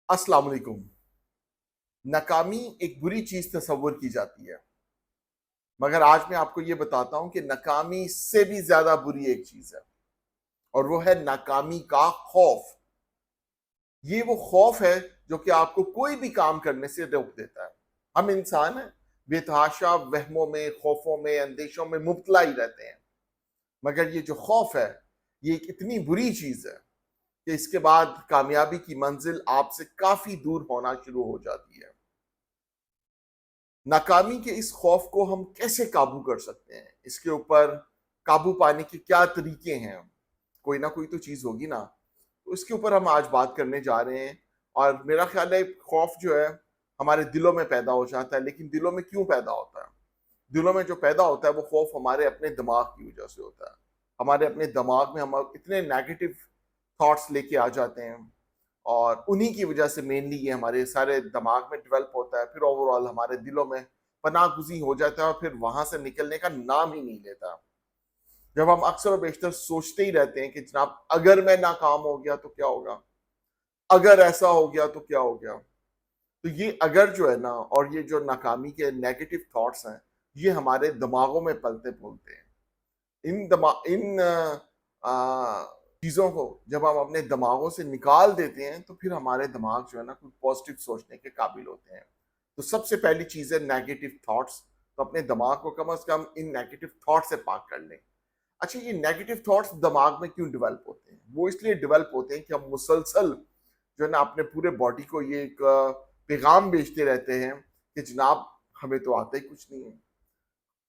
अस्सलाम वालेकुम। नाकामी एक बुरी चीज तस्वुर की जाती है, मगर आज मैं आपको ये बताता हूं कि नाकामी से भी ज्यादा बुरी एक चीज है, और वो है नाकामी का खौफ। ये वो खौफ है जो कि आपको कोई भी काम करने से रोक देता है। हम इंसान हैं, बेतहाशा वहमों में, खौफों में, अंदेशों में मुब्तला ही रहते हैं। मगर ये जो खौफ है, ये एक इतनी बुरी चीज है कि इसके बाद कामयाबी की मंजिल आपसे काफी दूर होना शुरू हो जाती है। नाकामी के इस खौफ को हम कैसे काबू कर सकते हैं? इसके ऊपर काबू पाने के क्या तरीके हैं? कोई ना कोई तो चीज होगी ना। तो इसके ऊपर हम आज बात करने जा रहे हैं। और मेरा ख्याल है खौफ जो है हमारे दिलों में पैदा हो जाता है, लेकिन दिलों में क्यों पैदा होता है? दिलों में जो पैदा होता है वो खौफ हमारे अपने दिमाग की वजह से होता है। हमारे अपने दिमाग में हम इतने नेगेटिव थॉट्स लेके आ जाते हैं, और उन्हीं की वजह से मेनली ये हमारे सारे दिमाग में डेवलप होता है, फिर ओवरऑल हमारे दिलों में पनाह हो जाता है, और फिर वहां से निकलने का नाम ही नहीं लेता। जब हम अक्सर और बेशतर सोचते ही रहते हैं कि जनाब अगर मैं नाकाम हो गया तो क्या होगा, अगर ऐसा हो गया तो क्या हो गया। तो ये अगर जो है ना, और ये जो नाकामी के नेगेटिव थॉट्स हैं, ये हमारे दिमागों में पलते फूलते हैं। इन चीज़ों को जब हम अपने दिमागों से निकाल देते हैं, तो फिर हमारे दिमाग जो है ना कुछ पॉजिटिव सोचने के काबिल होते हैं। तो सबसे पहली चीज़ है नेगेटिव थॉट्स। तो अपने दिमाग को कम से कम इन नेगेटिव थॉट से पाक कर लें। अच्छा, ये नेगेटिव थॉट्स दिमाग में क्यों डेवलप होते हैं? वो इसलिए डेवलप होते हैं कि हम मुसलसल जो है ना अपने पूरे बॉडी को ये एक पैगाम भेजते रहते हैं कि जनाब हमें तो आता ही कुछ नहीं है।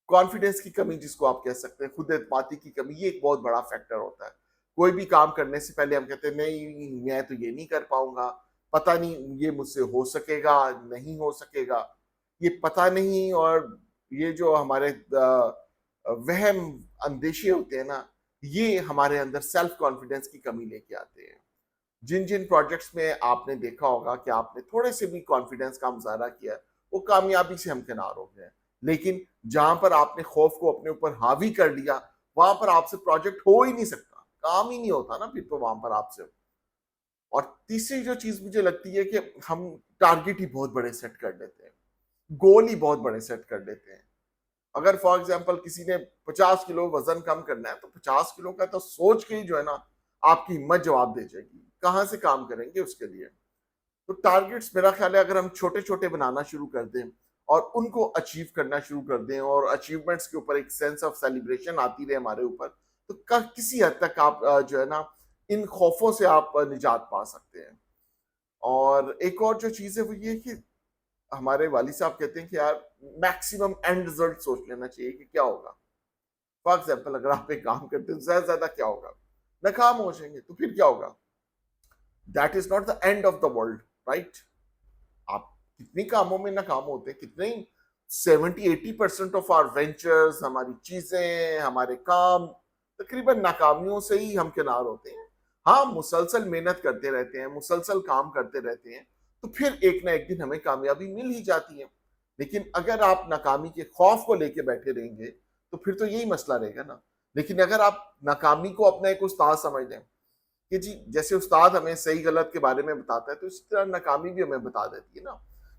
कॉन्फिडेंस की कमी जिसको आप कह सकते हैं, खुद एतमादी की कमी, ये एक बहुत बड़ा फैक्टर होता है। कोई भी काम करने से पहले हम कहते हैं नहीं मैं तो ये नहीं कर पाऊंगा, पता नहीं ये मुझसे हो सकेगा नहीं हो सकेगा। ये पता नहीं, और ये जो हमारे वहम अंदेशे होते हैं ना, ये हमारे अंदर सेल्फ कॉन्फिडेंस की कमी लेके आते हैं। जिन जिन प्रोजेक्ट्स में आपने देखा होगा कि आपने थोड़े से भी कॉन्फिडेंस का मुजाहरा किया है, वो कामयाबी से हमकिनार हो गए। लेकिन जहां पर आपने खौफ को अपने ऊपर हावी कर लिया, वहां पर आपसे प्रोजेक्ट हो ही नहीं सकता, काम ही नहीं होता ना फिर तो वहां पर आपसे। और तीसरी जो चीज मुझे लगती है कि हम टारगेट ही बहुत बड़े सेट कर लेते हैं, गोल ही बहुत बड़े सेट कर लेते हैं। अगर फॉर एग्जाम्पल किसी ने 50 किलो वजन कम करना है, तो 50 किलो का तो सोच के ही जो है ना आपकी हिम्मत जवाब दे जाएगी, कहाँ से काम करेंगे उसके लिए। तो टारगेट्स मेरा ख्याल है अगर हम छोटे छोटे बनाना शुरू कर दें और उनको अचीव करना शुरू कर दें, और अचीवमेंट्स के ऊपर एक सेंस ऑफ सेलिब्रेशन आती रहे हमारे ऊपर, तो किसी हद तक आप जो है ना इन खौफों से आप निजात पा सकते हैं। और एक और जो चीज़ है वो ये कि हमारे वाली साहब कहते हैं कि यार मैक्सिमम एंड रिजल्ट सोच लेना चाहिए कि क्या होगा। फॉर एग्जाम्पल अगर आप एक काम करते हैं ज्यादा से ज्यादा क्या होगा, नाकाम हो जाएंगे, तो फिर क्या होगा? That is not the end of the world, right? आप कितनी कामों में नाकाम होते हैं, कितने 70-80% ऑफ आवर वेंचर्स, हमारी चीजें, हमारे काम तकरीबन नाकामियों से ही हम किनार होते हैं। हाँ, मुसलसल मेहनत करते रहते हैं, मुसलसल काम करते रहते हैं, तो फिर एक ना एक दिन हमें कामयाबी मिल ही जाती है। लेकिन अगर आप नाकामी के खौफ को लेके बैठे रहेंगे, तो फिर तो यही मसला रहेगा ना। लेकिन अगर आप नाकामी को अपना एक उस्ताद समझ लें कि जी जैसे उस्ताद हमें सही गलत के बारे में बताता है, तो इसी तरह नाकामी भी हमें बता देती है ना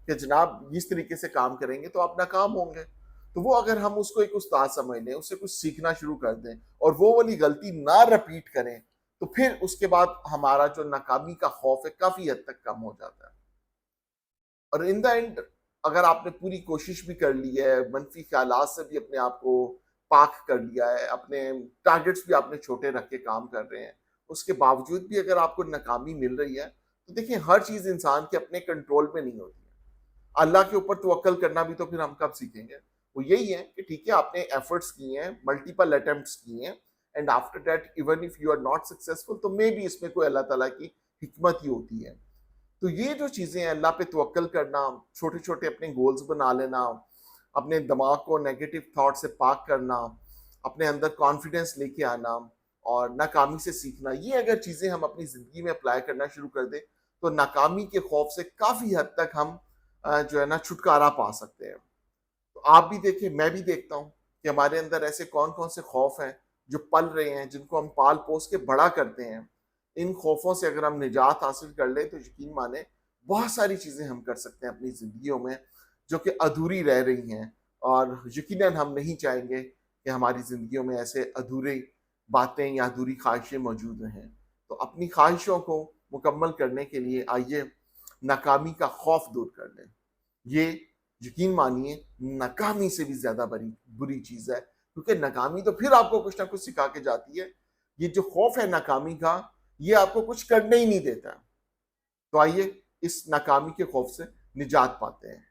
कि जनाब इस तरीके से काम करेंगे तो आप नाकाम होंगे। तो वो अगर हम उसको एक उस्ताद समझ लें, उससे कुछ सीखना शुरू कर दें, और वो वाली गलती ना रिपीट करें, तो फिर उसके बाद हमारा जो नाकामी का खौफ है काफी हद तक कम हो जाता है। और इन द एंड अगर आपने पूरी कोशिश भी कर ली है, मनफी ख्यालात से भी अपने आप को पाक कर लिया है, अपने टारगेट्स भी आपने छोटे रख के काम कर रहे हैं, उसके बावजूद भी अगर आपको नाकामी मिल रही है, तो देखिए हर चीज इंसान के अपने कंट्रोल में नहीं होती है। अल्लाह के ऊपर तवक्कल करना भी तो फिर हम कब सीखेंगे? वो यही है कि ठीक है आपने एफर्ट्स किए हैं, मल्टीपल अटेम्प्ट्स किए हैं, and after that even if you are not successful, तो मे बी इसमें कोई अल्लाह ताला की हिकमत ही होती है। तो ये जो चीजें हैं, अल्लाह पे तवक्कल करना, छोटे छोटे अपने गोल्स बना लेना, अपने दिमाग को नेगेटिव थॉट से पाक करना, अपने अंदर कॉन्फिडेंस लेके आना, और नाकामी से सीखना, ये अगर चीजें हम अपनी जिंदगी में अप्लाई करना शुरू कर दें, तो नाकामी के खौफ से काफी हद तक हम जो है ना छुटकारा पा सकते हैं। तो आप भी देखिए, मैं भी देखता हूँ कि हमारे अंदर ऐसे कौन कौन से खौफ हैं जो पल रहे हैं, जिनको हम पाल पोस के बड़ा करते हैं। इन खौफों से अगर हम निजात हासिल कर लें, तो यकीन माने بہت ساری چیزیں ہم کر سکتے ہیں اپنی زندگیوں میں جو کہ ادھوری رہ رہی ہیں، اور یقیناً ہم نہیں چاہیں گے کہ ہماری زندگیوں میں ایسے ادھورے باتیں یا ادھوری خواہشیں موجود رہیں۔ تو اپنی خواہشوں کو مکمل کرنے کے لیے آئیے ناکامی کا خوف دور کر لیں۔ یہ یقین مانیے ناکامی سے بھی زیادہ بری چیز ہے، کیونکہ ناکامی تو پھر آپ کو کچھ نہ کچھ سکھا کے جاتی ہے۔ یہ جو خوف ہے ناکامی کا، یہ آپ کو کچھ کرنے ہی نہیں دیتا۔ تو آئیے اس ناکامی کے خوف سے نجات پاتے ہیں۔